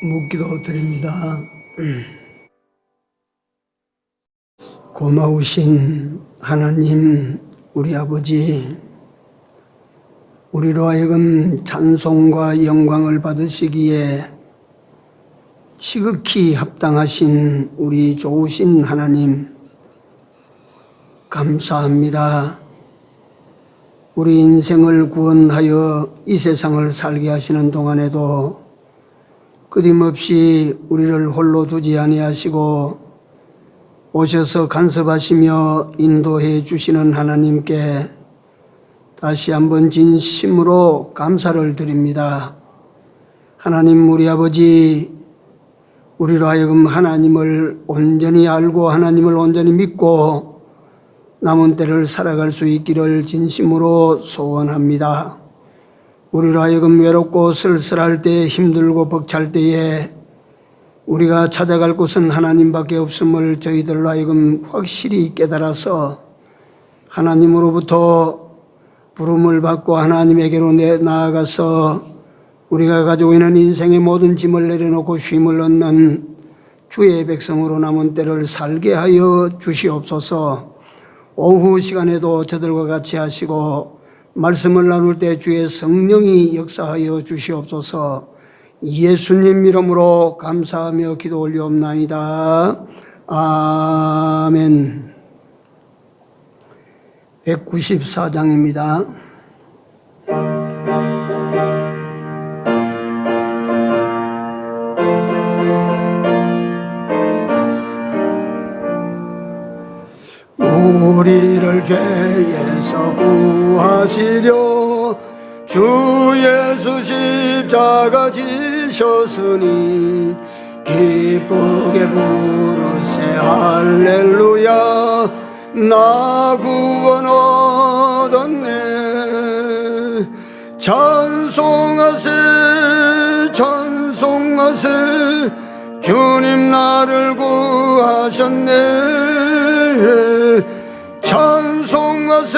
묻기도 드립니다. 고마우신 하나님, 우리 아버지, 우리로 하여금 찬송과 영광을 받으시기에 지극히 합당하신 우리 좋으신 하나님, 감사합니다. 우리 인생을 구원하여 이 세상을 살게 하시는 동안에도 끊임없이 우리를 홀로 두지 아니하시고 오셔서 간섭하시며 인도해 주시는 하나님께 다시 한번 진심으로 감사를 드립니다. 하나님, 우리 아버지, 우리로 하여금 하나님을 온전히 알고 하나님을 온전히 믿고 남은 때를 살아갈 수 있기를 진심으로 소원합니다. 우리로 하여금 외롭고 쓸쓸할 때, 힘들고 벅찰 때에 우리가 찾아갈 곳은 하나님밖에 없음을 저희들로 하여금 확실히 깨달아서 하나님으로부터 부름을 받고 하나님에게로 나아가서 우리가 가지고 있는 인생의 모든 짐을 내려놓고 쉼을 얻는 주의 백성으로 남은 때를 살게 하여 주시옵소서. 오후 시간에도 저들과 같이 하시고 말씀을 나눌 때 주의 성령이 역사하여 주시옵소서. 예수님 이름으로 감사하며 기도 올리옵나이다. 아멘. 194장입니다. 우리를 죄에서 구하시려 주 예수 십자가 지셨으니 기쁘게 부르세 할렐루야. 나 구원 얻었네. 찬송하세 찬송하세 주님 나를 구하셨네. 찬송하세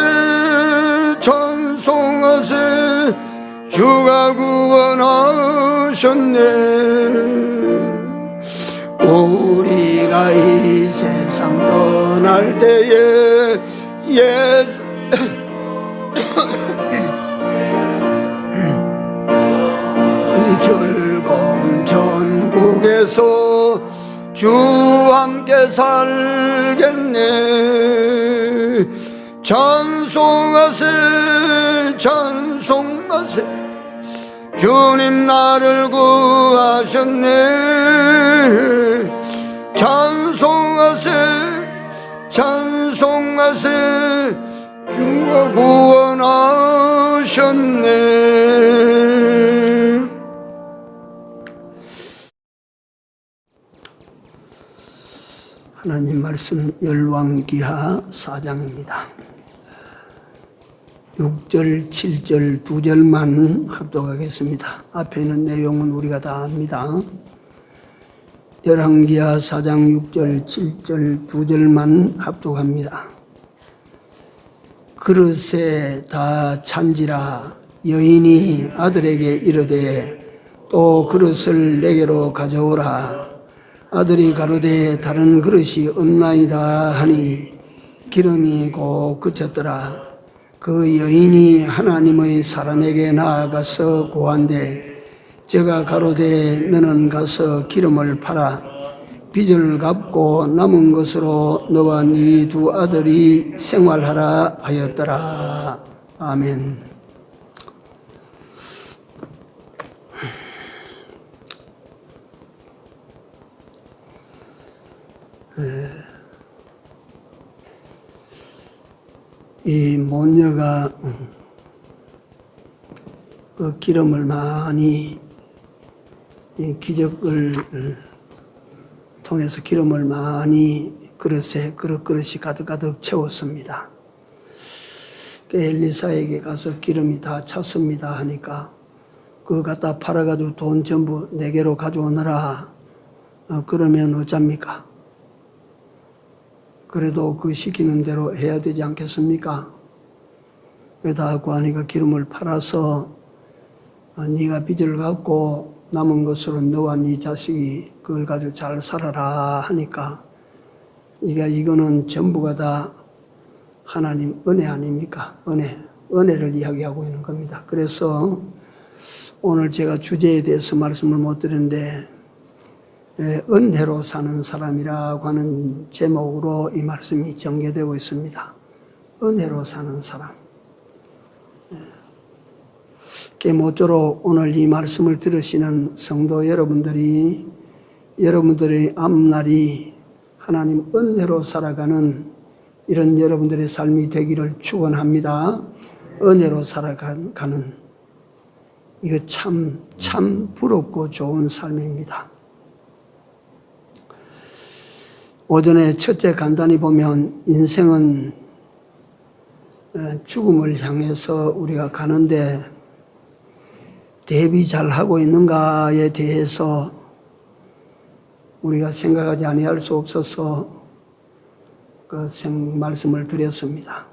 찬송하세 주가 구원하셨네. 우리가 이 세상 떠날 때에 예수 이 즐거운 천국에서 주와 함께 살겠네. 찬송하세 찬송하세 주님 나를 구하셨네. 찬송하세 찬송하세 주가 구원하셨네. 하나님 말씀 열왕기하 4장입니다. 6절, 7절 두 절만 합독하겠습니다. 앞에 있는 내용은 우리가 다 압니다. 열왕기하 4장 6절, 7절 두 절만 합독합니다. 그릇에 다 찬지라 여인이 아들에게 이르되 또 그릇을 내게로 가져오라. 아들이 가로되 다른 그릇이 없나이다 하니 기름이 곧 그쳤더라. 그 여인이 하나님의 사람에게 나아가서 고한데 저가 가로되 너는 가서 기름을 팔아 빚을 갚고 남은 것으로 너와 네 두 아들이 생활하라 하였더라. 아멘. 이 모녀가 그 기름을 많이 기적을 통해서 기름을 많이 그릇에 그릇이 가득가득 채웠습니다. 엘리사에게 가서 기름이 다 찼습니다 하니까 그거 갖다 팔아가지고 돈 전부 내게로 가져오너라. 그러면 어쩝니까? 그래도 그 시키는 대로 해야 되지 않겠습니까? 그러다 구하니까 기름을 팔아서 네가 빚을 갚고 남은 것으로 너와 네 자식이 그걸 가지고 잘 살아라 하니까 이거는 전부가 다 하나님 은혜 아닙니까? 은혜를 이야기하고 있는 겁니다. 그래서 오늘 제가 주제에 대해서 말씀을 못 드렸는데 은혜로 사는 사람이라고 하는 제목으로 이 말씀이 전개되고 있습니다. 은혜로 사는 사람. 모쪼록 오늘 이 말씀을 들으시는 성도 여러분들의 앞날이 하나님 은혜로 살아가는 이런 여러분들의 삶이 되기를 축원합니다. 은혜로 살아가는 이거 참 부럽고 좋은 삶입니다. 오전에 첫째 간단히 보면 인생은 죽음을 향해서 우리가 가는데 대비 잘 하고 있는가에 대해서 우리가 생각하지 아니할 수 없어서 그 말씀을 드렸습니다.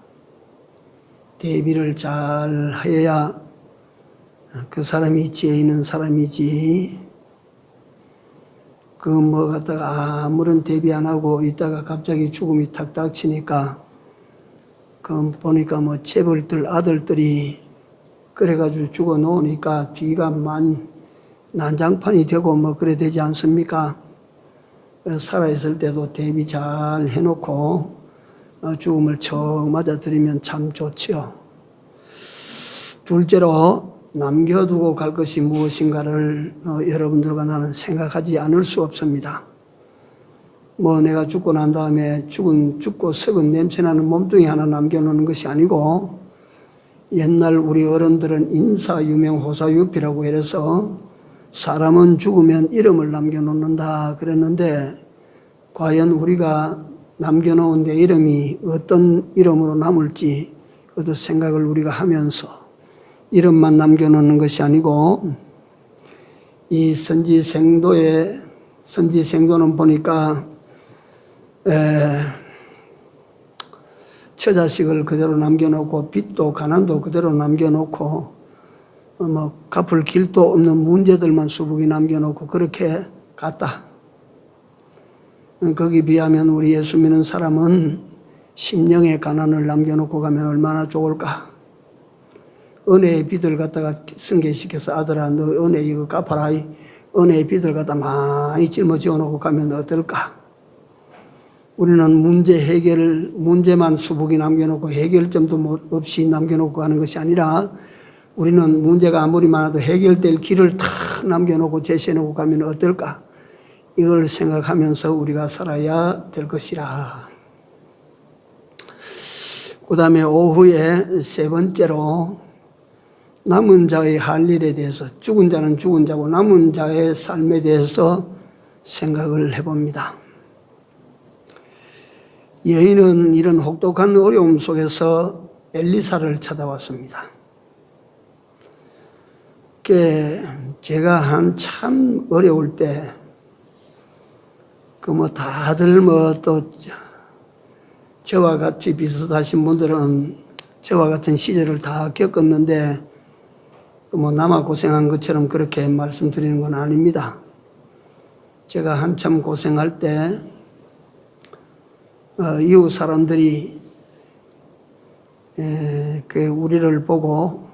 대비를 잘 해야 그 사람이 지혜 있는 사람이지 갖다가 아무런 대비 안 하고 있다가 갑자기 죽음이 탁 닥치니까 보니까 재벌들 아들들이 그래가지고 죽어 놓으니까 뒤가 난장판이 되고 그래 되지 않습니까? 살아있을 때도 대비 잘 해놓고 죽음을 척 맞아들이면 참 좋지요. 둘째로 남겨두고 갈 것이 무엇인가를 여러분들과 나는 생각하지 않을 수 없습니다. 내가 죽고 난 다음에 죽고 썩은 냄새나는 몸뚱이 하나 남겨놓는 것이 아니고 옛날 우리 어른들은 인사유명호사유피라고 해서 사람은 죽으면 이름을 남겨놓는다 그랬는데 과연 우리가 남겨놓은 내 이름이 어떤 이름으로 남을지 그것도 생각을 우리가 하면서 이름만 남겨놓는 것이 아니고 이 선지생도는 보니까 처자식을 그대로 남겨놓고 빚도 가난도 그대로 남겨놓고 갚을 길도 없는 문제들만 수북이 남겨놓고 그렇게 갔다. 거기 비하면 우리 예수 믿는 사람은 심령의 가난을 남겨놓고 가면 얼마나 좋을까. 은혜의 빚을 갖다가 승계시켜서 아들아 너 은혜 이거 갚아라. 은혜의 빚을 갖다 많이 짊어지어 놓고 가면 어떨까. 우리는 문제만 수북이 남겨놓고 해결점도 없이 남겨놓고 가는 것이 아니라 우리는 문제가 아무리 많아도 해결될 길을 다 남겨놓고 제시해놓고 가면 어떨까. 이걸 생각하면서 우리가 살아야 될 것이라. 그 다음에 오후에 세 번째로 남은 자의 할 일에 대해서 죽은 자는 죽은 자고 남은 자의 삶에 대해서 생각을 해봅니다. 여인은 이런 혹독한 어려움 속에서 엘리사를 찾아왔습니다. 제가 한참 어려울 때 다들 또 저와 같이 비슷하신 분들은 저와 같은 시절을 다 겪었는데 남아 고생한 것처럼 그렇게 말씀드리는 건 아닙니다. 제가 한참 고생할 때 이웃 사람들이 우리를 보고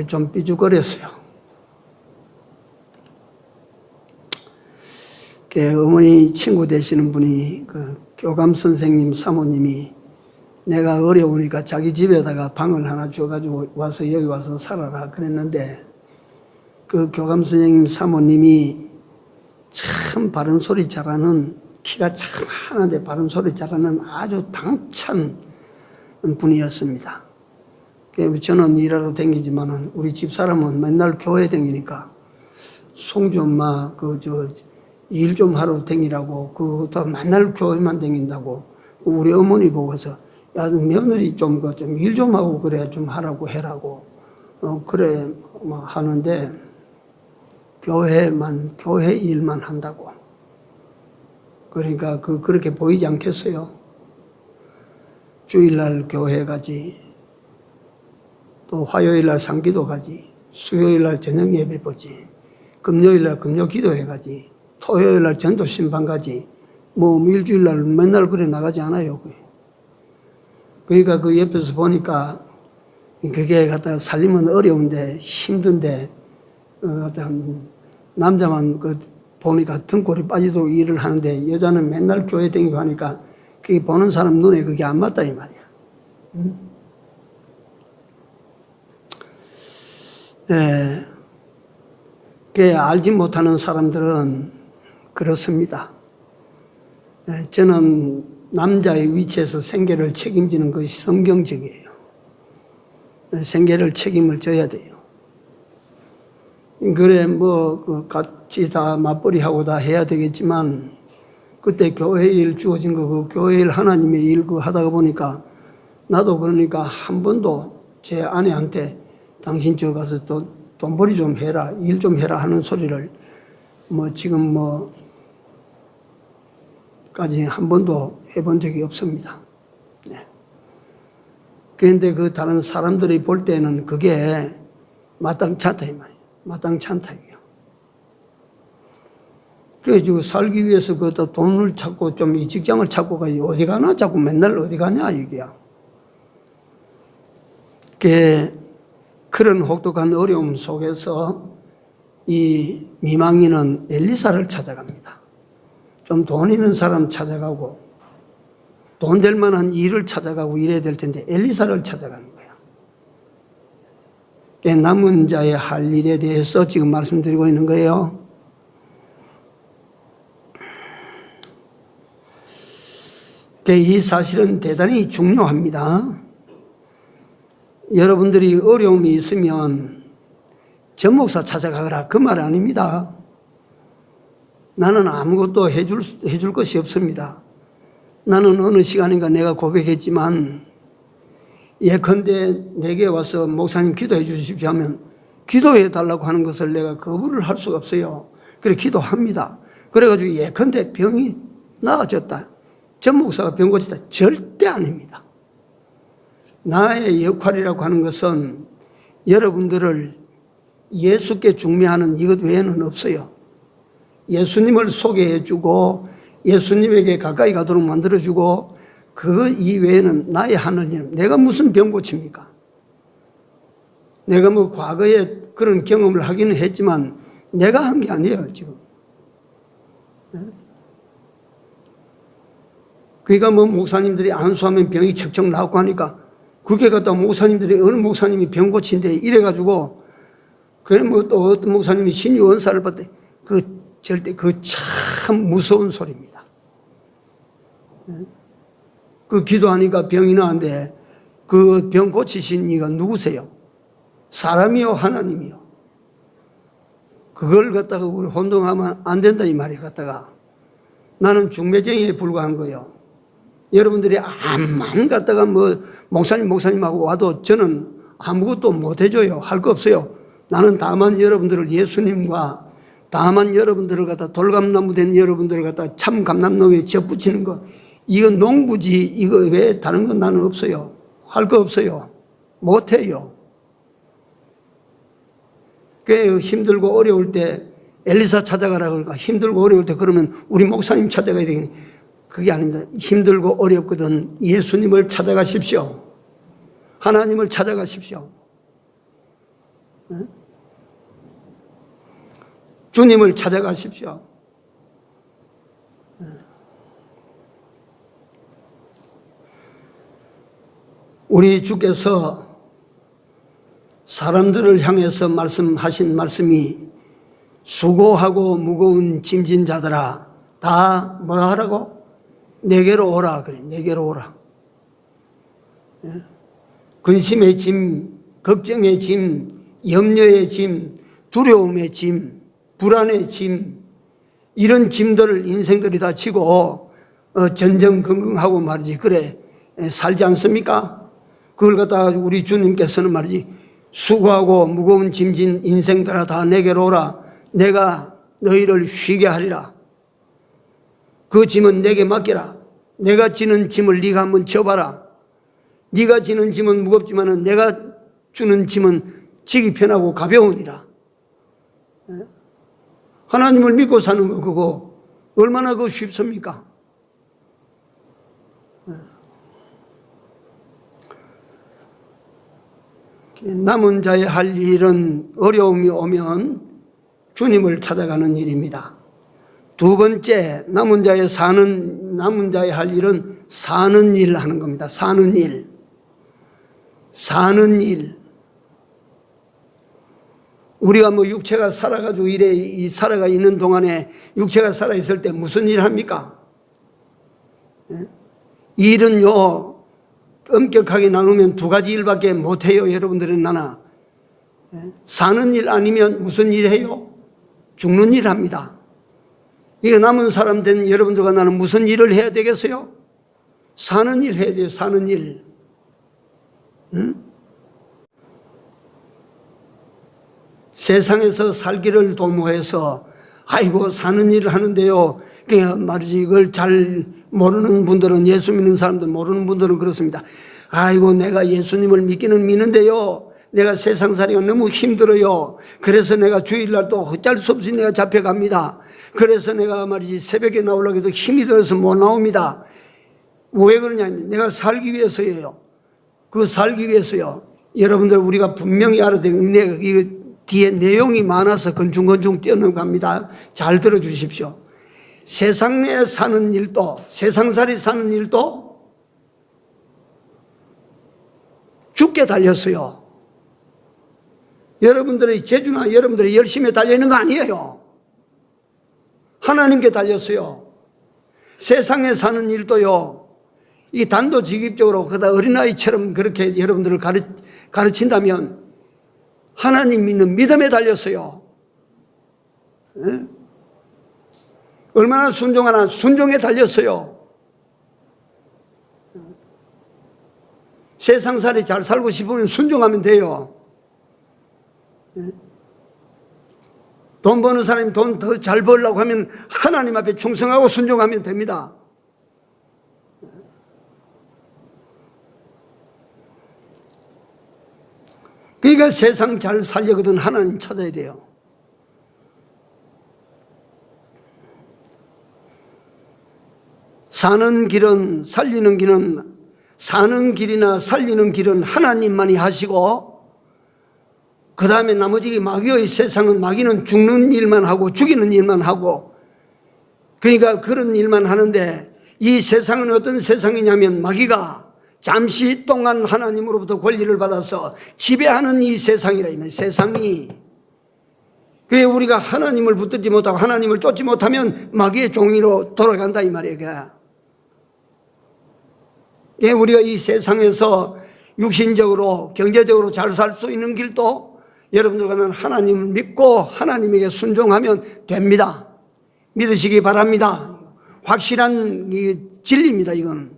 좀 삐죽거렸어요. 어머니 친구 되시는 분이 교감 선생님 사모님이 내가 어려우니까 자기 집에다가 방을 하나 줘가지고 여기 와서 살아라 그랬는데 그 교감 선생님 사모님이 참 바른 소리 잘하는 키가 참 하나인데 바른 소리 잘하는 아주 당찬 분이었습니다. 저는 일하러 다니지만은 우리 집사람은 맨날 교회 다니니까 송주 엄마 일 좀 하러 다니라고 또 맨날 교회만 다닌다고 우리 어머니 보고서 야 며느리 좀 일 좀 하고 그래 좀 하라고 해라고 그래 하는데 교회 일만 한다고. 그러니까 그렇게 보이지 않겠어요? 주일날 교회 가지, 또 화요일날 상기도 가지, 수요일날 저녁 예배 보지. 금요일날 금요 기도회 가지, 토요일날 전도 신방 가지, 뭐 일주일날 맨날 그래 나가지 않아요. 그러니까 그 옆에서 보니까 그게 갖다가 살림은 어려운데 힘든데 남자만 그 보니까 등골이 빠지도록 일을 하는데 여자는 맨날 교회 다니고 하니까 그게 보는 사람 눈에 그게 안 맞다 이 말이야. 예, 그 알지 못하는 사람들은 그렇습니다. 예, 저는 남자의 위치에서 생계를 책임지는 것이 성경적이에요. 예, 생계를 책임을 져야 돼요. 그래 뭐 같이 다 맞벌이하고 다 해야 되겠지만 그때 교회 일 주어진 거 그 교회 일 하나님의 일 그 하다가 보니까 나도 그러니까 한 번도 제 아내한테 당신 저 가서 또 돈벌이 좀 해라, 일 좀 해라 하는 소리를 뭐 지금 까지 한 번도 해본 적이 없습니다. 네. 그런데 그 다른 사람들이 볼 때는 그게 마땅치 않다 이 말이에요. 마땅치 않다 이게요. 그래서 살기 위해서 그 돈을 찾고 좀 이 직장을 찾고 가지 어디 가나 자꾸 맨날 어디 가냐 이게야. 그런 혹독한 어려움 속에서 이 미망인은 엘리사를 찾아갑니다. 좀 돈 있는 사람 찾아가고 돈 될 만한 일을 찾아가고 이래야 될 텐데 엘리사를 찾아가는 거야. 남은 자의 할 일에 대해서 지금 말씀드리고 있는 거예요. 이 사실은 대단히 중요합니다. 여러분들이 어려움이 있으면 전 목사 찾아가거라 그 말 아닙니다. 나는 아무것도 해줄 것이 없습니다. 나는 어느 시간인가 내가 고백했지만 예컨대 내게 와서 목사님 기도해 주십시오 하면 기도해 달라고 하는 것을 내가 거부를 할 수가 없어요. 그래 기도합니다. 그래가지고 예컨대 병이 나아졌다. 전 목사가 병 고치다. 절대 아닙니다. 나의 역할이라고 하는 것은 여러분들을 예수께 중매하는 이것 외에는 없어요. 예수님을 소개해 주고 예수님에게 가까이 가도록 만들어 주고 그 이외에는 나의 하는 일, 내가 무슨 병 고칩니까? 내가 뭐 과거에 그런 경험을 하기는 했지만 내가 한 게 아니에요 지금. 그러니까 뭐 목사님들이 안수하면 병이 척척 나고 하니까 그게 갖다 목사님들이 어느 목사님이 병 고친데 이래가지고 그래 뭐 또 어떤 목사님이 신유 은사를 받대 절대 참 무서운 소리입니다. 기도하니까 병이 나는데 그 병 고치신 이가 누구세요? 사람이요 하나님이요. 그걸 갖다가 우리 혼동하면 안 된다 이 말이 갖다가 나는 중매쟁이에 불과한 거예요. 여러분들이 암만 갖다가 뭐 목사님하고 와도 저는 아무것도 못 해줘요. 할 거 없어요. 나는 다만 여러분들을 예수님과 다만 여러분들을 갖다 돌감나무 된 여러분들을 갖다 참 감람나무에 젖붙이는 거 이거 농부지 이거 외에 다른 건 나는 없어요. 할 거 없어요. 못 해요. 꽤 힘들고 어려울 때 엘리사 찾아가라 그러니까 힘들고 어려울 때 그러면 우리 목사님 찾아가야 되겠니? 그게 아닙니다. 힘들고 어렵거든 예수님을 찾아가십시오. 하나님을 찾아가십시오. 주님을 찾아가십시오. 우리 주께서 사람들을 향해서 말씀하신 말씀이 수고하고 무거운 짐진 자들아 다 뭐라 하라고? 내게로 오라 그래. 내게로 오라. 근심의 짐, 걱정의 짐, 염려의 짐, 두려움의 짐, 불안의 짐 이런 짐들을 인생들이 다 지고 전전긍긍하고 말이지 그래 살지 않습니까? 그걸 갖다가 우리 주님께서는 말이지 수고하고 무거운 짐진 인생들아 다 내게로 오라. 내가 너희를 쉬게 하리라. 그 짐은 내게 맡기라. 내가 지는 짐을 네가 한번 져봐라. 네가 지는 짐은 무겁지만 내가 주는 짐은 지기 편하고 가벼우니라. 하나님을 믿고 사는 거 그거 얼마나 그 쉽습니까? 남은 자의 할 일은 어려움이 오면 주님을 찾아가는 일입니다. 두 번째, 남은 자의 할 일은 사는 일 하는 겁니다. 사는 일. 사는 일. 우리가 뭐 육체가 살아가지고 살아가 있는 동안에 육체가 살아있을 때 무슨 일 합니까? 일은요, 엄격하게 나누면 두 가지 일밖에 못해요. 여러분들은 나나. 사는 일 아니면 무슨 일 해요? 죽는 일 합니다. 이게 남은 사람 된 여러분들과 나는 무슨 일을 해야 되겠어요? 사는 일 해야 돼요. 사는 일. 응? 세상에서 살기를 도모해서 아이고 사는 일을 하는데요. 그냥 말이지 이걸 잘 모르는 분들은, 예수 믿는 사람들 모르는 분들은 그렇습니다. 아이고 내가 예수님을 믿기는 믿는데요, 내가 세상살이가 너무 힘들어요. 그래서 내가 주일날 또 어쩔 수 없이 내가 잡혀갑니다. 그래서 내가 말이지 새벽에 나오려고 해도 힘이 들어서 못 나옵니다. 왜 그러냐면 내가 살기 위해서예요. 그 살기 위해서요. 여러분들 우리가 분명히 알아야 되는 게 이거 뒤에 내용이 많아서 건중건중 뛰어넘어갑니다. 잘 들어주십시오. 세상에 사는 일도, 세상살이 사는 일도 죽게 달렸어요. 여러분들의 재주나 여러분들의 열심에 달려있는 거 아니에요. 하나님께 달렸어요. 세상에 사는 일도요, 이 단도직입적으로 그다 어린아이처럼 그렇게 여러분들을 가르친다면 하나님 믿는 믿음에 달렸어요. 네? 얼마나 순종하나, 순종에 달렸어요. 세상살이 잘 살고 싶으면 순종하면 돼요. 돈 버는 사람이 돈 더 잘 벌려고 하면 하나님 앞에 충성하고 순종하면 됩니다. 그러니까 세상 잘 살려거든 하나님 찾아야 돼요. 사는 길은, 살리는 길은, 사는 길이나 살리는 길은 하나님만이 하시고, 그 다음에 나머지 마귀의 세상은, 마귀는 죽는 일만 하고 죽이는 일만 하고, 그러니까 그런 일만 하는데, 이 세상은 어떤 세상이냐면 마귀가 잠시 동안 하나님으로부터 권리를 받아서 지배하는 이 세상이라. 이 세상이, 그게 우리가 하나님을 붙들지 못하고 하나님을 쫓지 못하면 마귀의 종이로 돌아간다 이 말이에요. 예, 우리가 이 세상에서 육신적으로 경제적으로 잘 살 수 있는 길도 여러분들과는 하나님을 믿고 하나님에게 순종하면 됩니다. 믿으시기 바랍니다. 확실한 진리입니다. 이건.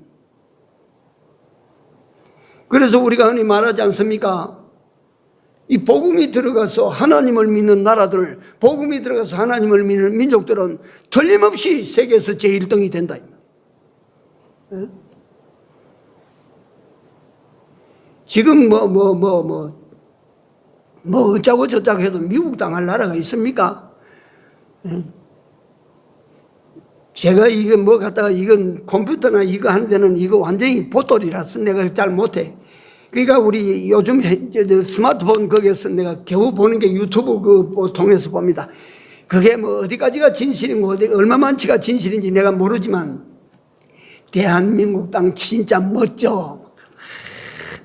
그래서 우리가 흔히 말하지 않습니까? 이 복음이 들어가서 하나님을 믿는 나라들, 복음이 들어가서 하나님을 믿는 민족들은 틀림없이 세계에서 제1등이 된다. 예? 지금 어쩌고 저쩌고 해도 미국 당할 나라가 있습니까? 예? 제가 이거 뭐 갖다가 이건 컴퓨터나 이거 하는 데는 이거 완전히 보돌이라서 내가 잘 못해. 그러니까 우리 요즘 스마트폰 거기에서 내가 겨우 보는 게 유튜브 그 통해서 봅니다. 그게 뭐 어디까지가 진실인 거, 얼마만치가 진실인지 내가 모르지만 대한민국 땅 진짜 멋져.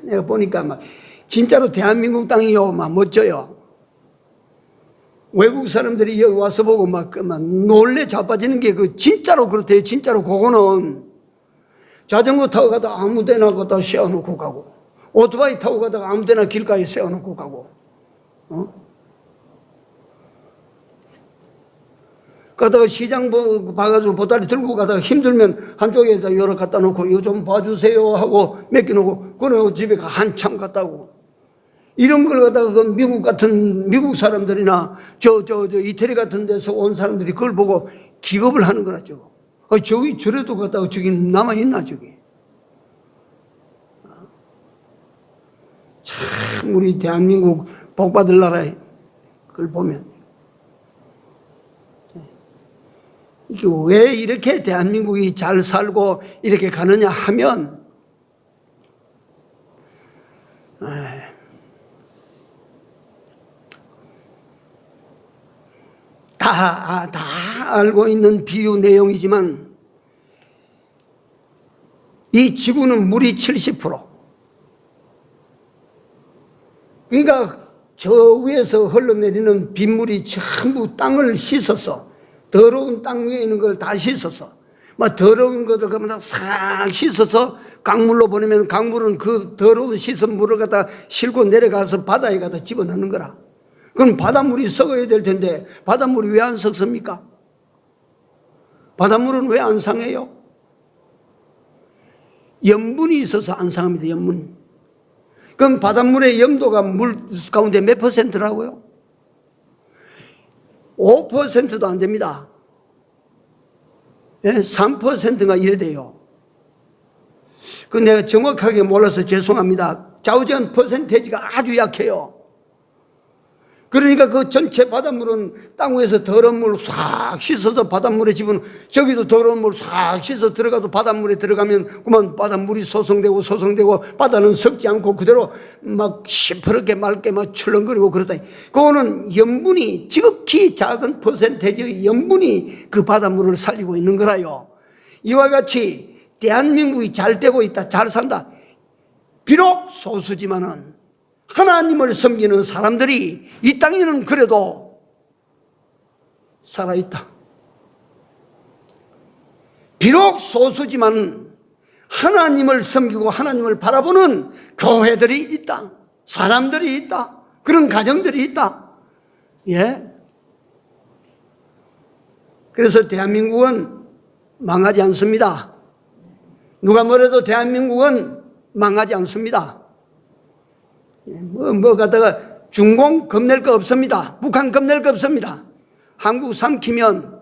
내가 보니까 막 진짜로 대한민국 땅이요, 막 멋져요. 외국 사람들이 여기 와서 보고 막 놀래 자빠지는 게 그 진짜로 그렇대요. 진짜로 그거는 자전거 타고 가다 아무 데나 갖다 세워놓고 가고, 오토바이 타고 가다가 아무 데나 길가에 세워놓고 가고, 가다가 시장 봐가지고 보따리 들고 가다가 힘들면 한쪽에다 열어 갖다 놓고 이거 좀 봐주세요 하고 맡겨놓고 그래 집에 한참 갔다 오고, 이런 걸 갖다가 그 미국 같은 미국 사람들이나 저 이태리 같은 데서 온 사람들이 그걸 보고 기겁을 하는 거라죠. 저기 저래도 갔다가 저기 남아있나 저기. 참 우리 대한민국 복받을 나라에 그걸 보면 이게 왜 이렇게 대한민국이 잘 살고 이렇게 가느냐 하면 다 알고 있는 비유 내용이지만 이 지구는 물이 70%. 그러니까 저 위에서 흘러내리는 빗물이 전부 땅을 씻어서 더러운 땅 위에 있는 걸 다 씻어서 막 더러운 것들 그러면 다 싹 씻어서 강물로 보내면 강물은 그 더러운 씻은 물을 갖다 싣고 내려가서 바다에 갖다 집어넣는 거라. 그럼 바닷물이 썩어야 될 텐데 바닷물이 왜 안 썩습니까? 바닷물은 왜 안 상해요? 염분이 있어서 안 상합니다. 염분. 그럼 바닷물의 염도가 물 가운데 몇 퍼센트라고요? 5%도 안 됩니다. 3%가 이래 돼요. 그 내가 정확하게 몰라서 죄송합니다. 좌우전 퍼센테이지가 아주 약해요. 그러니까 그 전체 바닷물은 땅 위에서 더러운 물 싹 씻어서 바닷물에 집은 저기도 더러운 물 싹 씻어 들어가도 바닷물에 들어가면 그만 바닷물이 소성되고 바다는 썩지 않고 그대로 막 시퍼렇게 맑게 막 출렁거리고 그러다. 그거는 염분이 지극히 작은 퍼센테이지의 염분이 그 바닷물을 살리고 있는 거라요. 이와 같이 대한민국이 잘 되고 있다, 잘 산다. 비록 소수지만은 하나님을 섬기는 사람들이 이 땅에는 그래도 살아있다. 비록 소수지만 하나님을 섬기고 하나님을 바라보는 교회들이 있다. 사람들이 있다. 그런 가정들이 있다. 예. 그래서 대한민국은 망하지 않습니다. 누가 뭐래도 대한민국은 망하지 않습니다. 갖다가 중공 겁낼 거 없습니다. 북한 겁낼 거 없습니다. 한국 삼키면,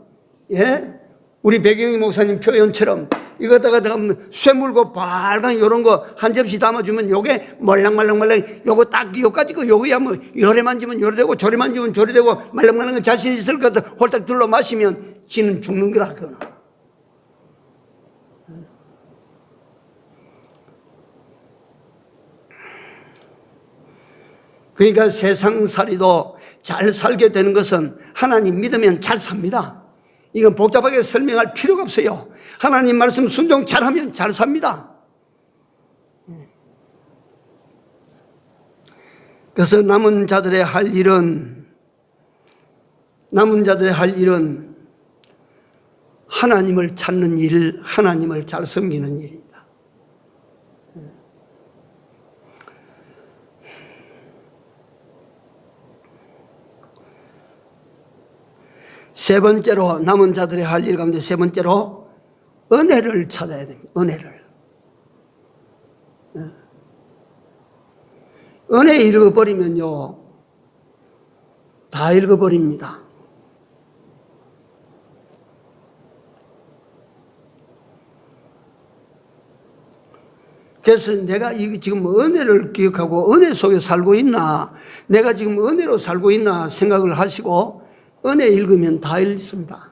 예? 우리 배경희 목사님 표현처럼 이거다가 쇠물고 빨간 요런 거 한 접시 담아주면 요게 말랑말랑 요거 딱 요까지 거 요거야 뭐 요래 만지면 요래 되고 저래 만지면 저래 되고 말랑말랑 거 자신 있을 것 같아 홀딱 들러 마시면 지는 죽는 거라 그거는. 그러니까 세상살이도 잘 살게 되는 것은 하나님 믿으면 잘 삽니다. 이건 복잡하게 설명할 필요가 없어요. 하나님 말씀 순종 잘하면 잘 삽니다. 그래서 남은 자들의 할 일은 하나님을 찾는 일, 하나님을 잘 섬기는 일입니다. 세 번째로 남은 자들의 할 일 가운데 세 번째로 은혜를 찾아야 됩니다. 은혜 읽어버리면요 다 읽어버립니다. 그래서 내가 지금 은혜를 기억하고 은혜 속에 살고 있나, 내가 지금 은혜로 살고 있나 생각을 하시고 은혜 읽으면 다 읽습니다.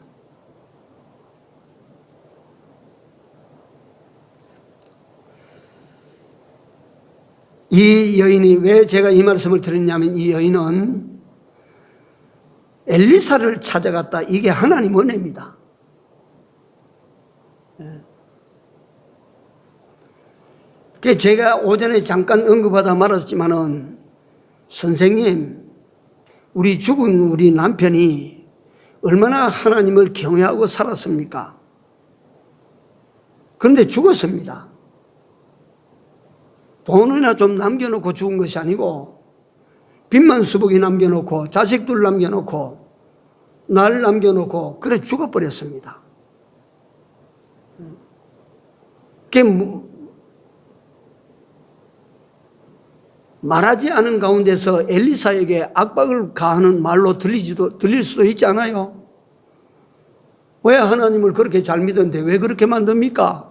이 여인이 왜 제가 이 말씀을 드렸냐면 이 여인은 엘리사를 찾아갔다. 이게 하나님 은혜입니다. 그 제가 오전에 잠깐 언급하다 말았지만은 선생님, 우리 죽은 우리 남편이 얼마나 하나님을 경외하고 살았습니까? 그런데 죽었습니다. 돈이나 좀 남겨놓고 죽은 것이 아니고 빚만 수북이 남겨놓고 자식들 남겨놓고 날 남겨놓고 그래 죽어버렸습니다. 그게 말하지 않은 가운데서 엘리사에게 압박을 가하는 말로 들릴 수도 있지 않아요? 왜 하나님을 그렇게 잘 믿었는데 왜 그렇게 만듭니까?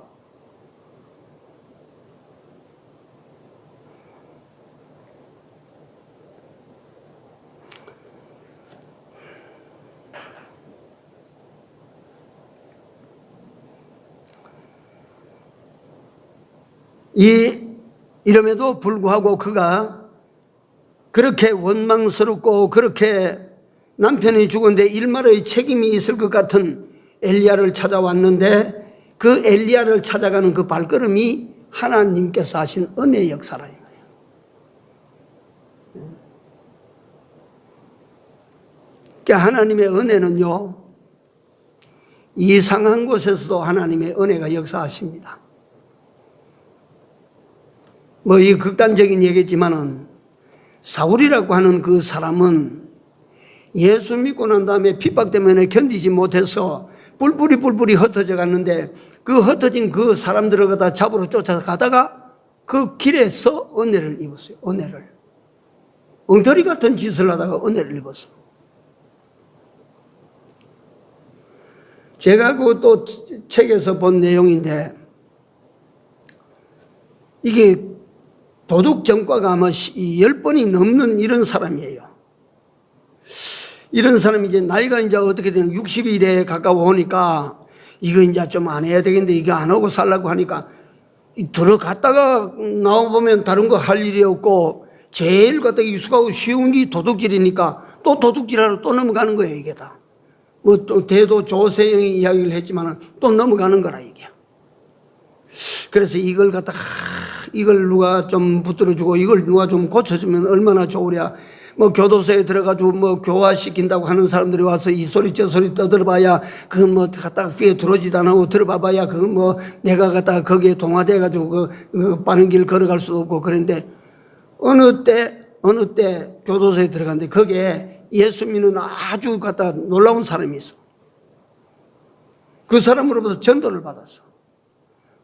이름에도 불구하고 그가 그렇게 원망스럽고 그렇게 남편이 죽었는데 일말의 책임이 있을 것 같은 엘리야를 찾아왔는데 그 엘리야를 찾아가는 그 발걸음이 하나님께서 하신 은혜의 역사라 이거예요. 그러니까 하나님의 은혜는요, 이상한 곳에서도 하나님의 은혜가 역사하십니다. 뭐 이 극단적인 얘기지만은 사울이라고 하는 그 사람은 예수 믿고 난 다음에 핍박 때문에 견디지 못해서 뿔뿔이 흩어져 갔는데 그 흩어진 그 사람들을 갖다 잡으러 쫓아가다가 그 길에서 은혜를 입었어요. 은혜를. 엉터리 같은 짓을 하다가 은혜를 입었어요. 제가 그 또 책에서 본 내용인데 이게 도둑 전과가 아마 10번이 넘는 이런 사람이에요. 이런 사람이 이제 나이가 이제 어떻게 되는 60일에 가까워 오니까 이거 이제 좀 안 해야 되겠는데 이거 안 하고 살라고 하니까 들어갔다가 나와보면 다른 거 할 일이 없고 제일 갖다 익숙하고 쉬운 게 도둑질이니까 또 도둑질하러 또 넘어가는 거예요, 이게 다. 뭐 또 대도 조세영이 이야기를 했지만 또 넘어가는 거라 이게. 그래서 이걸 갖다가 이걸 누가 좀 붙들어주고 이걸 누가 좀 고쳐주면 얼마나 좋으랴. 뭐 교도소에 들어가지고 뭐 교화시킨다고 하는 사람들이 와서 이 소리 저 소리 떠들어봐야 그거 뭐 갖다가 귀에 들어오지도 안 하고 들어봐봐야 그거 뭐 내가 갖다가 거기에 동화돼가지고 그 빠른 길 걸어갈 수도 없고 그런데 어느 때 교도소에 들어갔는데 거기에 예수 믿는 아주 갖다 놀라운 사람이 있어. 그 사람으로부터 전도를 받았어.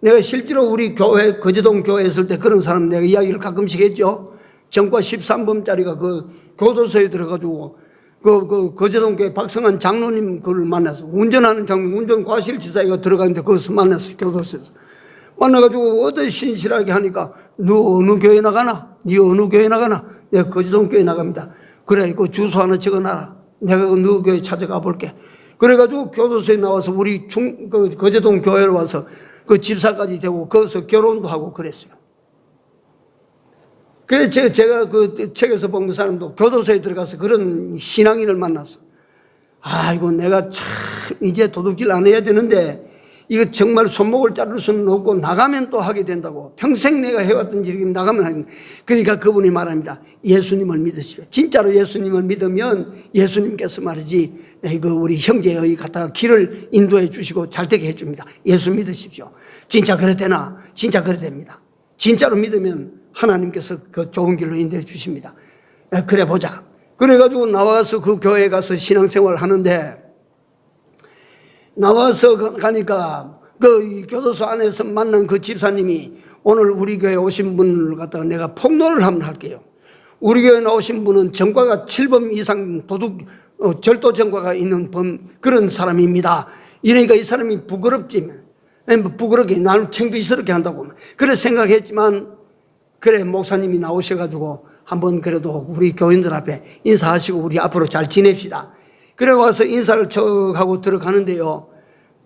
내가 실제로 우리 교회, 거제동 교회에 있을 때 그런 사람 내가 이야기를 가끔씩 했죠. 전과 13범짜리가 그 교도소에 들어가지고 그 거제동 교회 박성환 장로님 그걸 만나서 운전하는 장로, 운전 과실치사가 들어가는데 거기서 만났어, 교도소에서. 만나가지고 어디 신실하게 하니까 너 어느 교회 나가나? 네 어느 교회 나가나? 내가 거제동 교회 나갑니다. 그래, 그 주소 하나 적어놔라. 내가 너 교회 찾아가 볼게. 그래가지고 교도소에 나와서 우리 거제동 교회로 와서 그 집사까지 되고 거기서 결혼도 하고 그랬어요. 그래서 제가 그 책에서 본 그 사람도 교도소에 들어가서 그런 신앙인을 만났어. 아이고, 내가 참 이제 도둑질 안 해야 되는데 이거 정말 손목을 자를 수는 없고 나가면 또 하게 된다고. 평생 내가 해왔던 일이 나가면 하는. 그러니까 그분이 말합니다. 예수님을 믿으십시오. 진짜로 예수님을 믿으면 예수님께서 말이지 그 우리 형제의 갖다가 길을 인도해 주시고 잘 되게 해줍니다. 예수 믿으십시오. 진짜 그랬대나? 진짜 그랬답니다. 진짜로 믿으면 하나님께서 그 좋은 길로 인도해 주십니다. 그래 보자. 그래가지고 나와서 그 교회에 가서 신앙생활을 하는데 나와서 가니까 그 교도소 안에서 만난 그 집사님이 오늘 우리 교회에 오신 분을 갖다가 내가 폭로를 한번 할게요. 우리 교회에 나오신 분은 전과가 7범 이상 도둑, 절도 전과가 있는 그런 사람입니다. 이러니까 이 사람이 부끄럽게 나를 창피스럽게 한다고 그래 생각했지만 그래 목사님이 나오셔가지고 한번 그래도 우리 교인들 앞에 인사하시고 우리 앞으로 잘 지냅시다. 그래 와서 인사를 척 하고 들어가는데요.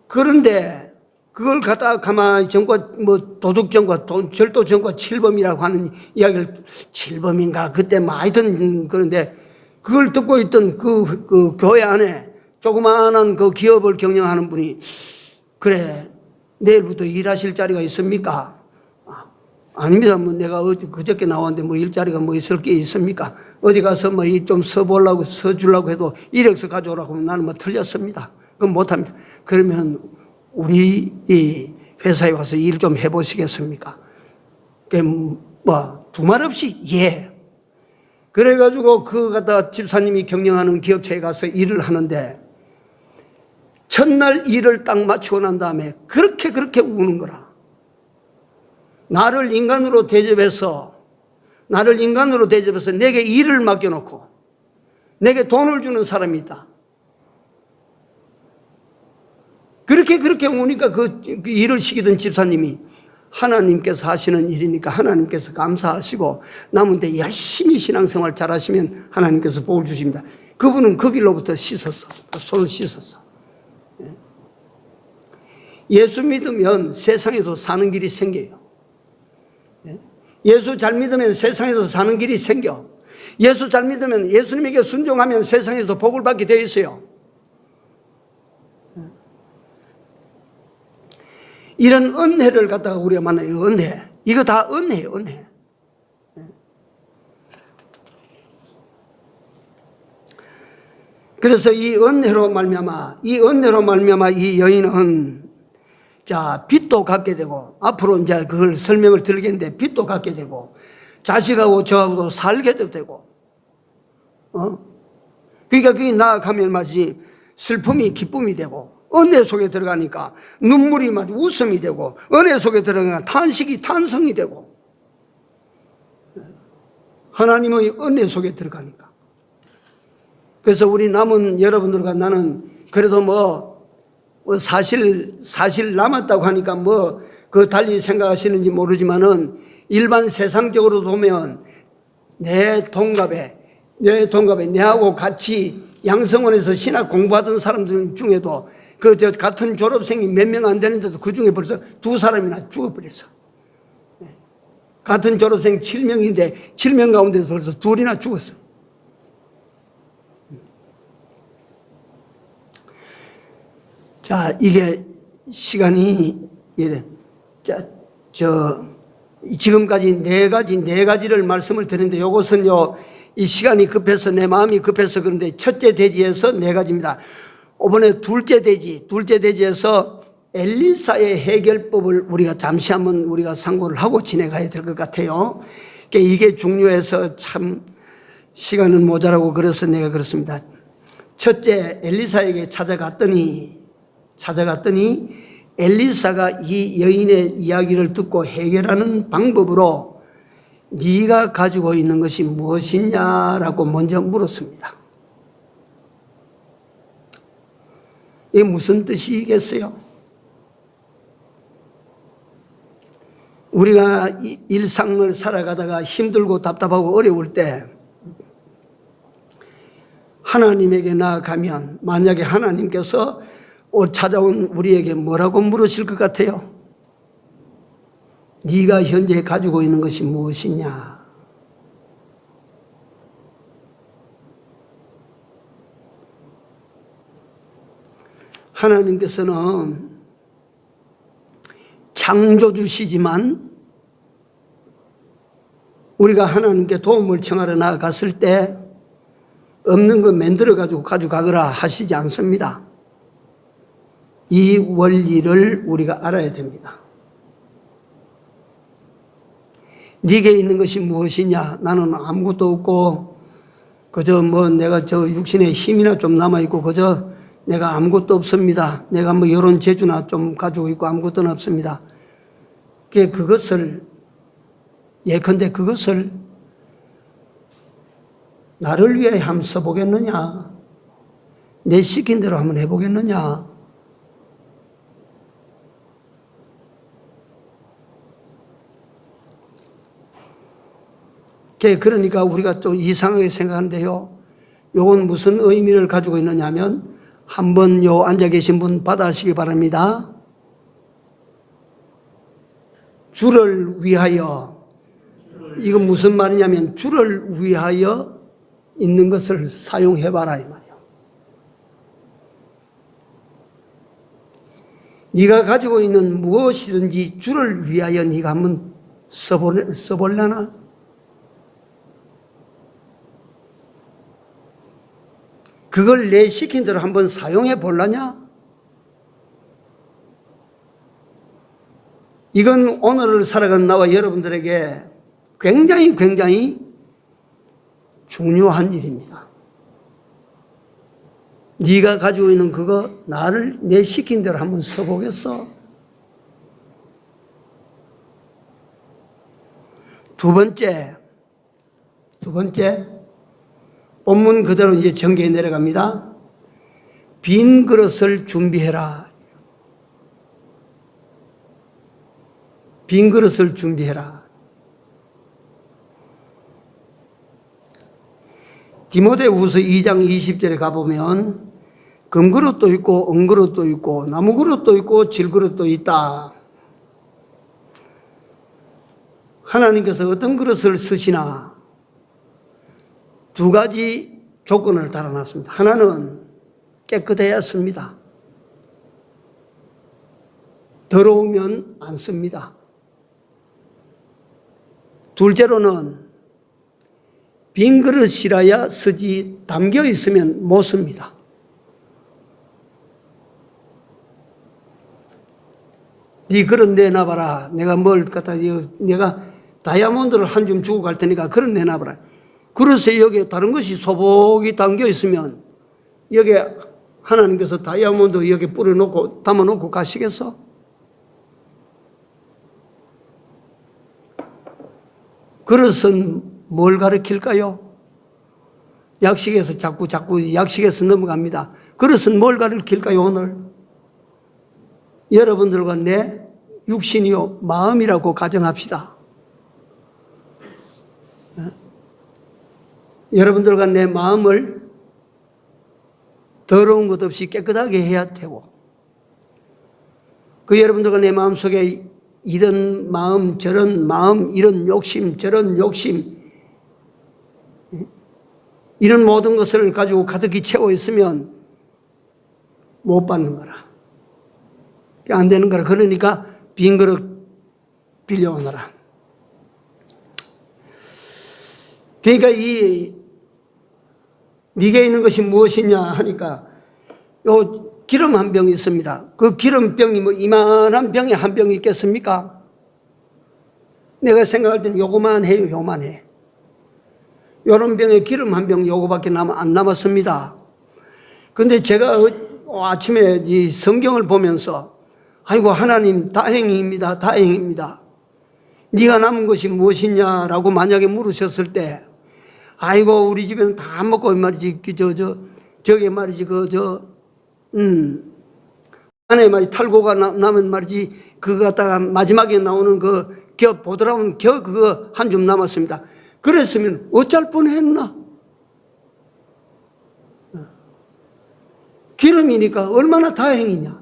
그런데 그걸 갖다가 가만히 도둑 전과 절도 전과 7범이라고 하는 이야기를 7범인가 그때 뭐 하여튼 그런데 그걸 듣고 있던 그 교회 안에 조그마한 그 기업을 경영하는 분이 그래 내일부터 일하실 자리가 있습니까? 아닙니다. 뭐 내가 그저께 나왔는데 뭐 일자리가 뭐 있을 게 있습니까? 어디 가서 뭐 좀 써주려고 해도 이력서 가져오라고 하면 나는 뭐 틀렸습니다. 그건 못합니다. 그러면 우리 이 회사에 와서 일 좀 해보시겠습니까? 뭐 두말 없이 예. 그래가지고 그 갖다 집사님이 경영하는 기업체에 가서 일을 하는데 첫날 일을 딱 마치고 난 다음에 그렇게 우는 거라. 나를 인간으로 대접해서 내게 일을 맡겨놓고 내게 돈을 주는 사람이 있다. 그렇게 우니까 그 일을 시키던 집사님이 하나님께서 하시는 일이니까 하나님께서 감사하시고 남은데 열심히 신앙생활 잘하시면 하나님께서 복을 주십니다. 그분은 그 길로부터 손을 씻었어. 예수 믿으면 세상에서 사는 길이 생겨요. 예수 잘 믿으면 세상에서 사는 길이 생겨. 예수 잘 믿으면, 예수님에게 순종하면 세상에서 복을 받게 되어 있어요. 이런 은혜를 갖다가 우리가 만나요. 은혜. 이거 다 은혜예요. 은혜. 그래서 이 은혜로 말미암아 이 여인은 자 빚도 갚게 되고, 앞으로 이제 그걸 설명을 드리겠는데, 빚도 갚게 되고 자식하고 저하고도 살게도 되고, 그러니까 그게 나아가면 마치 슬픔이 기쁨이 되고, 은혜 속에 들어가니까 눈물이 마치 웃음이 되고, 은혜 속에 들어가니까 탄식이 탄성이 되고, 하나님의 은혜 속에 들어가니까. 그래서 우리 남은 여러분들과 나는 그래도 사실 남았다고 하니까 그 달리 생각하시는지 모르지만은, 일반 세상적으로 보면 내 동갑에 내하고 같이 양성원에서 신학 공부하던 사람들 중에도 같은 졸업생이 몇 명 안 되는데도 그 중에 벌써 2사람이나 죽어버렸어. 같은 졸업생 7명인데 7명 가운데서 벌써 2이나 죽었어. 자, 이게 시간이 이래. 자, 지금까지 네 가지를 말씀을 드렸는데, 이것은요, 이 시간이 급해서, 내 마음이 급해서 그런데, 첫째 대지에서 4가지입니다. 이번에 둘째 대지에서 엘리사의 해결법을 우리가 잠시 한번 우리가 상고를 하고 진행해야 될 것 같아요. 이게 중요해서 참 시간은 모자라고, 그래서 내가 그렇습니다. 첫째, 엘리사에게 찾아갔더니 엘리사가 이 여인의 이야기를 듣고 해결하는 방법으로 네가 가지고 있는 것이 무엇이냐라고 먼저 물었습니다. 이게 무슨 뜻이겠어요? 우리가 일상을 살아가다가 힘들고 답답하고 어려울 때 하나님에게 나아가면, 만약에 하나님께서 찾아온 우리에게 뭐라고 물으실 것 같아요? 네가 현재 가지고 있는 것이 무엇이냐? 하나님께서는 창조주시지만 우리가 하나님께 도움을 청하러 나아갔을 때 없는 거 만들어 가져가거라 하시지 않습니다. 이 원리를 우리가 알아야 됩니다. 네게 있는 것이 무엇이냐? 나는 아무것도 없고 그저 내가 육신에 힘이나 좀 남아있고 그저 내가 아무것도 없습니다. 내가 이런 재주나 좀 가지고 있고 아무것도 없습니다. 그것을, 예컨대 그것을 나를 위해 한번 써보겠느냐? 내 시킨 대로 한번 해보겠느냐? 그러니까 우리가 좀 이상하게 생각하는데요. 요건 무슨 의미를 가지고 있느냐 하면, 한번 앉아 계신 분 받아시기 바랍니다. 주를 위하여, 이건 무슨 말이냐면 주를 위하여 있는 것을 사용해봐라 이 말이에요. 네가 가지고 있는 무엇이든지 주를 위하여 네가 한번 써볼려나? 그걸 내 시킨 대로 한번 사용해 볼라냐? 이건 오늘을 살아가는 나와 여러분들에게 굉장히 중요한 일입니다. 네가 가지고 있는 그거 나를 내 시킨 대로 한번 써보겠어? 두 번째 본문 그대로 이제 전개에 내려갑니다. 빈 그릇을 준비해라. 빈 그릇을 준비해라. 디모데후서 2장 20절에 가보면 금그릇도 있고 은그릇도 있고 나무그릇도 있고 질그릇도 있다. 하나님께서 어떤 그릇을 쓰시나 두 가지 조건을 달아놨습니다. 하나는 깨끗해야 씁니다. 더러우면 안 씁니다. 둘째로는 빈 그릇이라야 쓰지 담겨 있으면 못 씁니다. 네 그릇 내놔봐라. 내가 뭘 갖다, 내가 다이아몬드를 한 줌 주고 갈 테니까 그릇 내놔봐라. 그릇에 여기에 다른 것이 소복이 담겨 있으면 여기에 하나님께서 다이아몬드 여기 뿌려놓고 담아놓고 가시겠어? 그릇은 뭘 가르칠까요? 약식에서 자꾸 약식에서 넘어갑니다. 그릇은 뭘 가르칠까요, 오늘? 여러분들과 내 육신이요, 마음이라고 가정합시다. 여러분들과 내 마음을 더러운 것 없이 깨끗하게 해야 되고, 그 여러분들과 내 마음 속에 이런 마음, 저런 마음, 이런 욕심, 저런 욕심, 이런 모든 것을 가지고 가득히 채워 있으면 못 받는 거라. 안 되는 거라. 그러니까 빈 그릇 빌려오너라. 그러니까 네게 있는 것이 무엇이냐 하니까 요 기름 한 병이 있습니다. 그 기름병이 뭐 이만한 병에 한 병이 있겠습니까? 내가 생각할 때는 요거만 해요. 요만 해. 요런 병에 기름 한 병 요거밖에 안 남았습니다. 근데 제가 아침에 이 성경을 보면서 아이고 하나님 다행입니다. 다행입니다. 네가 남은 것이 무엇이냐라고 만약에 물으셨을 때 아이고 우리 집에는 다 먹고 말이지 저게 말이지 안에 말이 탈고가 나면 말이지 그거 갖다가 마지막에 나오는 그 보드라운 그거 한 줌 남았습니다. 그랬으면 어쩔 뻔했나? 기름이니까 얼마나 다행이냐?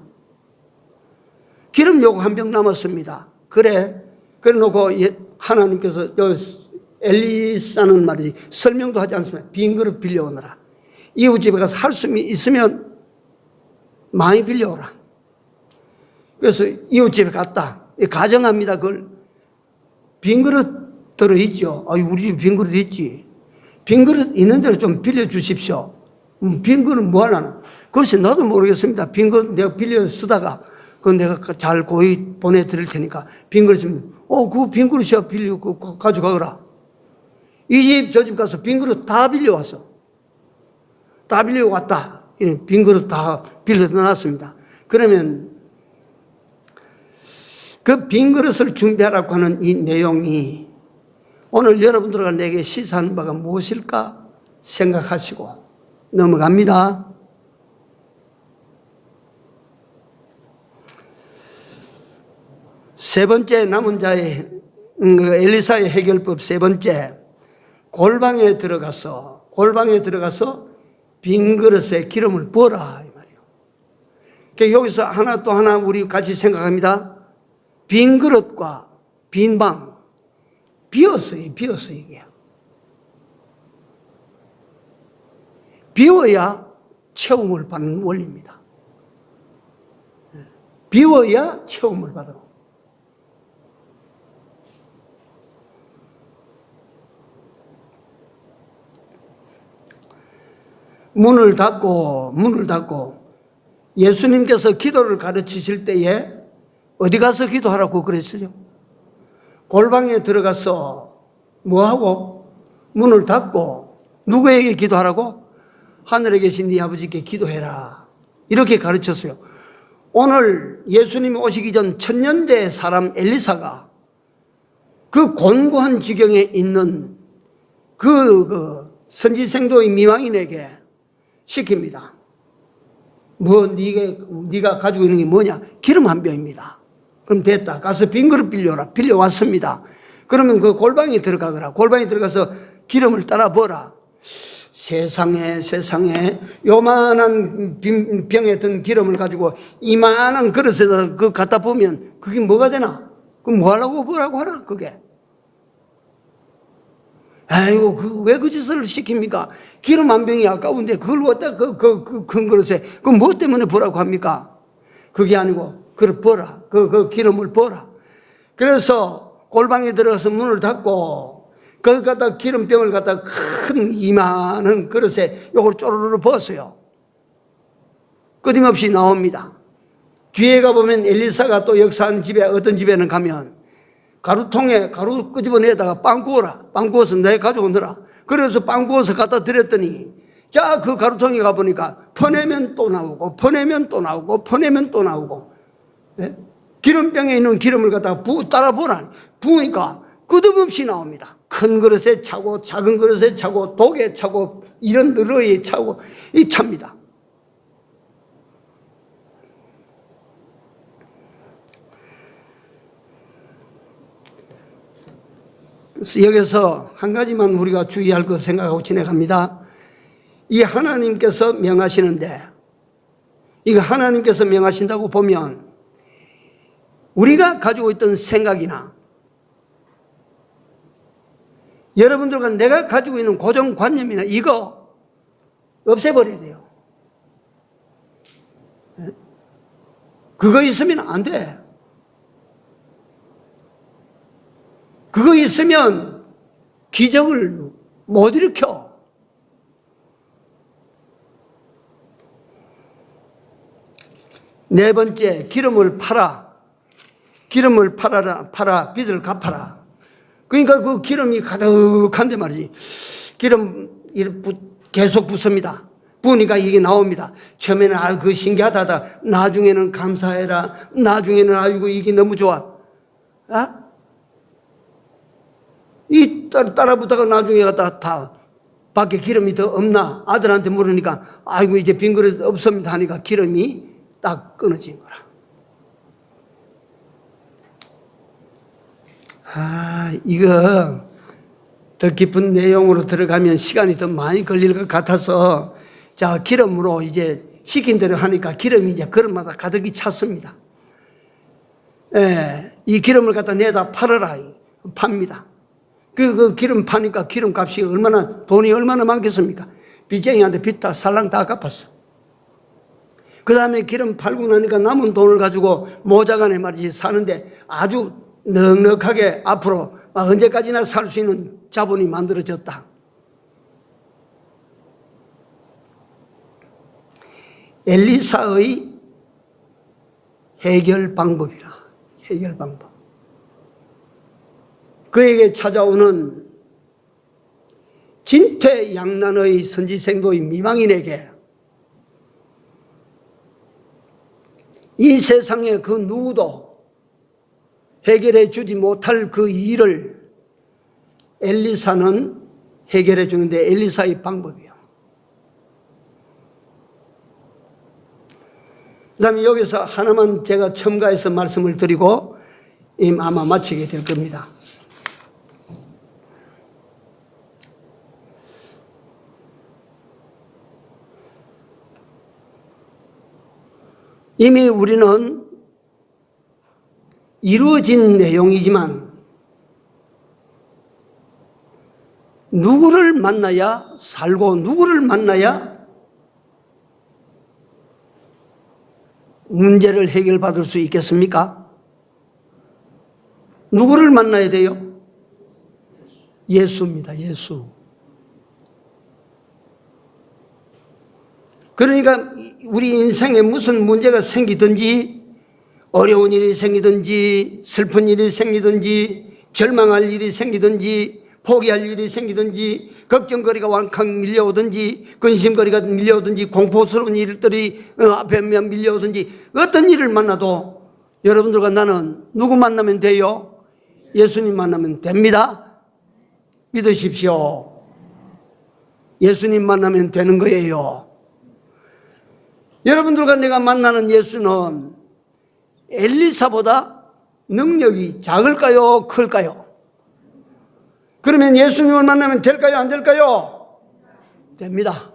기름 요거 한 병 남았습니다. 그래 놓고 하나님께서 엘리사는 말이지 설명도 하지 않습니다. 빈 그릇 빌려오너라. 이웃집에 가서 할 수 있으면 많이 빌려오라. 그래서 이웃집에 갔다. 가정합니다. 그걸 빈 그릇 들어있죠. 우리 집에 빈 그릇 있지. 빈 그릇 있는 대로 좀 빌려주십시오. 빈 그릇 뭐 하려나? 글쎄 나도 모르겠습니다. 빈 그릇 내가 빌려 쓰다가 그건 내가 잘 고이 보내드릴 테니까 빈 그릇이면 그 빈 그릇이야 빌려 가져가거라. 이 집 저 집 가서 빈 그릇 다 빌려왔어. 다 빌려왔다. 빈 그릇 다 빌려놨습니다. 그러면 그 빈 그릇을 준비하라고 하는 이 내용이 오늘 여러분들과 내게 시사하는 바가 무엇일까 생각하시고 넘어갑니다. 세 번째 남은 자의 엘리사의 해결법 세 번째, 골방에 들어가서 빈 그릇에 기름을 부어라 이 말이에요. 그러니까 여기서 하나 또 하나 우리 같이 생각합니다. 빈 그릇과 빈 방 비었어 이게. 비워야 채움을 받는 원리입니다. 비워야 채움을 받아. 문을 닫고 예수님께서 기도를 가르치실 때에 어디 가서 기도하라고 그랬어요? 골방에 들어가서 뭐하고? 문을 닫고 누구에게 기도하라고? 하늘에 계신 네 아버지께 기도해라. 이렇게 가르쳤어요. 오늘 예수님이 오시기 전 천년대 사람 엘리사가 그 곤고한 지경에 있는 그 선지생도의 미망인에게 시킵니다. 네가 가지고 있는 게 뭐냐? 기름 한 병입니다. 그럼 됐다. 가서 빈 그릇 빌려라. 빌려왔습니다. 그러면 그 골방에 들어가거라. 골방에 들어가서 기름을 따라 부어라. 세상에 요만한 빈 병에 든 기름을 가지고 이만한 그릇에다 그 갖다 보면 그게 뭐가 되나? 그럼 뭐 하려고 부으라고 하나? 그게 아이고, 왜 그 짓을 시킵니까? 기름 한 병이 아까운데 그걸 어디다 큰 그릇에, 그 뭐 때문에 보라고 합니까? 그게 아니고, 그걸 버라. 그 기름을 버라. 그래서 골방에 들어가서 문을 닫고, 거기 갖다 기름병을 갖다 큰 이만한 그릇에 요걸 쪼르르 부었어요. 끊임없이 나옵니다. 뒤에 가보면 엘리사가 또 역사한 집에, 어떤 집에는 가면 가루통에 가루 끄집어내다가 빵 구워라. 빵 구워서 내 가져오느라. 그래서 빵 구워서 갖다 드렸더니, 자, 그 가루통에 가보니까 퍼내면 또 나오고, 퍼내면 또 나오고, 퍼내면 또 나오고. 예? 기름병에 있는 기름을 갖다가 따라 부으라니. 부으니까 끝없이 나옵니다. 큰 그릇에 차고, 작은 그릇에 차고, 독에 차고, 이런 느러에 차고, 이 찹니다. 그래서 여기서 한 가지만 우리가 주의할 것 생각하고 지나갑니다. 이 하나님께서 명하시는데, 이거 하나님께서 명하신다고 보면 우리가 가지고 있던 생각이나 여러분들과 내가 가지고 있는 고정관념이나 이거 없애버려야 돼요. 그거 있으면 안 돼. 그거 있으면 기적을 못 일으켜. 네 번째, 기름을 팔아. 기름을 팔아 빚을 갚아라. 그러니까 그 기름이 가득한데 말이지. 기름 계속 붓습니다. 부으니까 이게 나옵니다. 처음에는 그 신기하다 하다 나중에는 감사해라. 나중에는 아이고 이게 너무 좋아. 이 따라 붙다가 나중에 갖다 다 밖에 기름이 더 없나? 아들한테 물으니까 아이고 이제 빈 그릇 없습니다 하니까 기름이 딱 끊어진 거라. 이거 더 깊은 내용으로 들어가면 시간이 더 많이 걸릴 것 같아서, 자, 기름으로 이제 시킨 대로 하니까 기름이 이제 그릇마다 가득히 찼습니다. 이 기름을 갖다 내다 팔아라. 팝니다. 그 기름 파니까 기름 값이 돈이 얼마나 많겠습니까? 빚쟁이한테 빚 다 살랑 다 갚았어. 그 다음에 기름 팔고 나니까 남은 돈을 가지고 모자간에 말이지 사는데 아주 넉넉하게 앞으로 언제까지나 살 수 있는 자본이 만들어졌다. 엘리사의 해결 방법이라. 해결 방법. 그에게 찾아오는 진퇴양난의 선지생도의 미망인에게 이 세상에 그 누구도 해결해 주지 못할 그 일을 엘리사는 해결해 주는데, 엘리사의 방법이요. 그 다음에 여기서 하나만 제가 첨가해서 말씀을 드리고 아마 마치게 될 겁니다. 이미 우리는 이루어진 내용이지만 누구를 만나야 살고 누구를 만나야 문제를 해결받을 수 있겠습니까? 누구를 만나야 돼요? 예수입니다. 예수. 그러니까 우리 인생에 무슨 문제가 생기든지, 어려운 일이 생기든지, 슬픈 일이 생기든지, 절망할 일이 생기든지, 포기할 일이 생기든지, 걱정거리가 완칵 밀려오든지, 근심거리가 밀려오든지, 공포스러운 일들이 앞에 밀려오든지, 어떤 일을 만나도 여러분들과 나는 누구 만나면 돼요? 예수님 만나면 됩니다. 믿으십시오. 예수님 만나면 되는 거예요. 여러분들과 내가 만나는 예수는 엘리사보다 능력이 작을까요? 클까요? 그러면 예수님을 만나면 될까요? 안 될까요? 됩니다.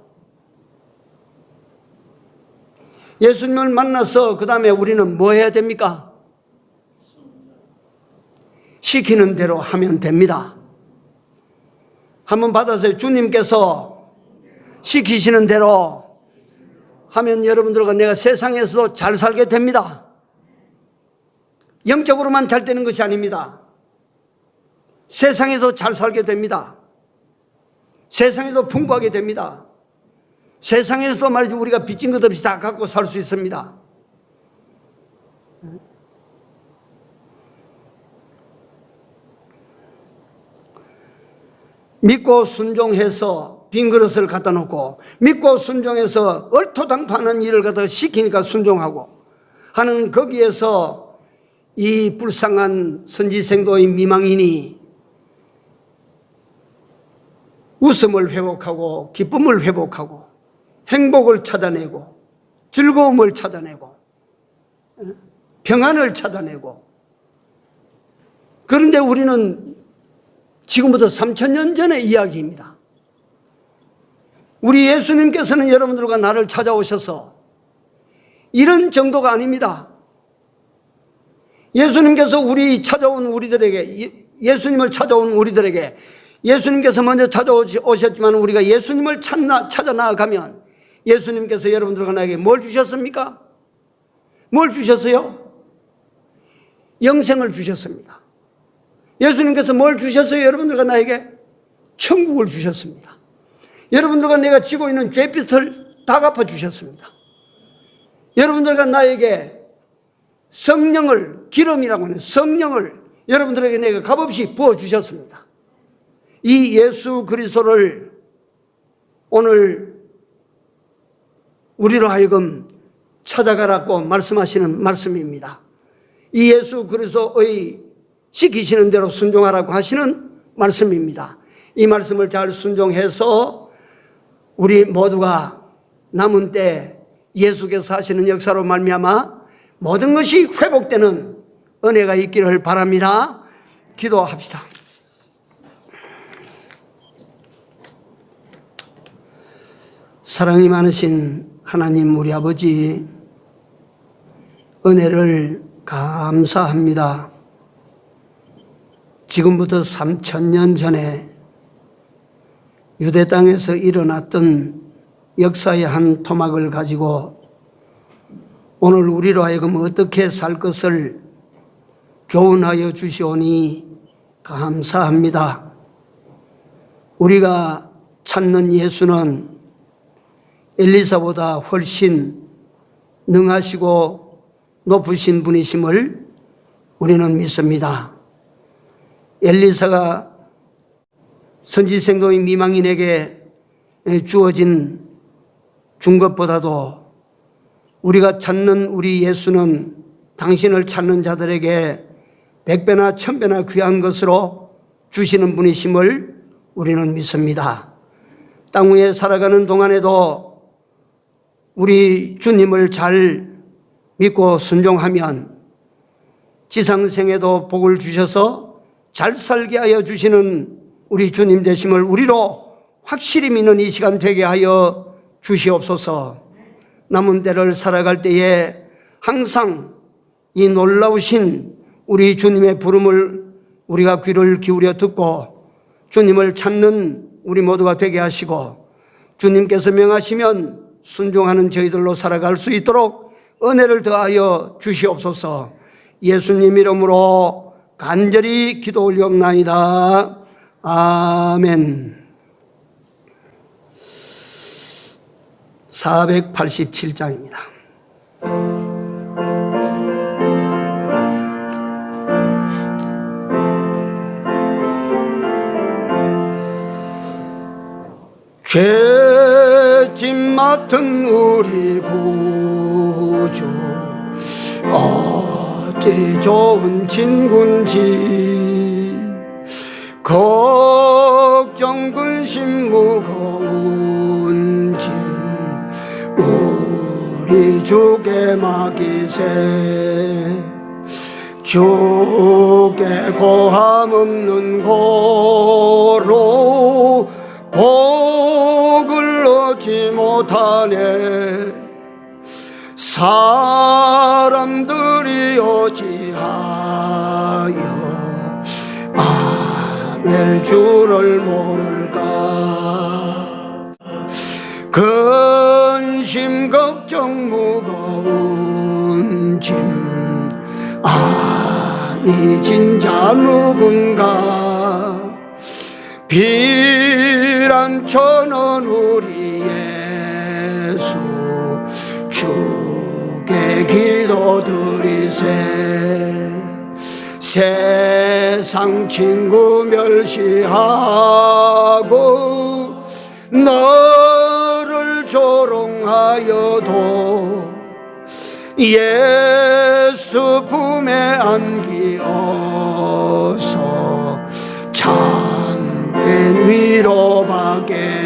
예수님을 만나서 그 다음에 우리는 뭐 해야 됩니까? 시키는 대로 하면 됩니다. 한번 받아서 주님께서 시키시는 대로 하면 여러분들과 내가 세상에서도 잘 살게 됩니다. 영적으로만 잘 되는 것이 아닙니다. 세상에도 잘 살게 됩니다. 세상에도 풍부하게 됩니다. 세상에서도 말이죠, 우리가 빚진 것 없이 다 갖고 살 수 있습니다. 믿고 순종해서 빈 그릇을 갖다 놓고, 믿고 순종해서 얼토당토하는 일을 갖다가 시키니까 순종하고 하는, 거기에서 이 불쌍한 선지생도의 미망인이 웃음을 회복하고 기쁨을 회복하고 행복을 찾아내고 즐거움을 찾아내고 평안을 찾아내고. 그런데 우리는 지금부터 3000년 전의 이야기입니다. 우리 예수님께서는 여러분들과 나를 찾아오셔서 이런 정도가 아닙니다. 예수님께서 예수님을 찾아온 우리들에게 예수님께서 먼저 찾아오셨지만 우리가 예수님을 찾아 나아가면 예수님께서 여러분들과 나에게 뭘 주셨습니까? 뭘 주셨어요? 영생을 주셨습니다. 예수님께서 뭘 주셨어요? 여러분들과 나에게 천국을 주셨습니다. 여러분들과 내가 지고 있는 죄빚을 다 갚아 주셨습니다. 여러분들과 나에게 성령을, 기름이라고 하는 성령을 여러분들에게 내가 값없이 부어주셨습니다. 이 예수 그리스도를 오늘 우리로 하여금 찾아가라고 말씀하시는 말씀입니다. 이 예수 그리스도의 시키시는 대로 순종하라고 하시는 말씀입니다. 이 말씀을 잘 순종해서 우리 모두가 남은 때 예수께서 하시는 역사로 말미암아 모든 것이 회복되는 은혜가 있기를 바랍니다. 기도합시다. 사랑이 많으신 하나님 우리 아버지, 은혜를 감사합니다. 지금부터 3000년 전에 유대 땅에서 일어났던 역사의 한 토막을 가지고 오늘 우리로 하여금 어떻게 살 것을 교훈하여 주시오니 감사합니다. 우리가 찾는 예수는 엘리사보다 훨씬 능하시고 높으신 분이심을 우리는 믿습니다. 엘리사가 선지생도의 미망인에게 준 것보다도 우리가 찾는 우리 예수는 당신을 찾는 자들에게 100배나 1000배나 귀한 것으로 주시는 분이심을 우리는 믿습니다. 땅 위에 살아가는 동안에도 우리 주님을 잘 믿고 순종하면 지상생에도 복을 주셔서 잘 살게 하여 주시는 우리 주님 되심을 우리로 확실히 믿는 이 시간 되게 하여 주시옵소서. 남은 때를 살아갈 때에 항상 이 놀라우신 우리 주님의 부름을 우리가 귀를 기울여 듣고 주님을 찾는 우리 모두가 되게 하시고 주님께서 명하시면 순종하는 저희들로 살아갈 수 있도록 은혜를 더하여 주시옵소서. 예수님 이름으로 간절히 기도 올리옵나이다. 아멘. 487장입니다. 죄짐 맡은 우리 구주 어찌 좋은 친구인지 걱정 근심 무거운 짐 우리 주께 맡기세. 주께 고함 없는 고로 복을 얻지 못하네. 사람들이 어찌하여 아벨 주를 모를까. 근심 걱정 무거운 짐 아니 진짜 누군가 비란천은 우리 예수 주께 기도드리세 세상 친구 멸시하고 너를 조롱하여도 예수 품에 안기어서 참된 위로받게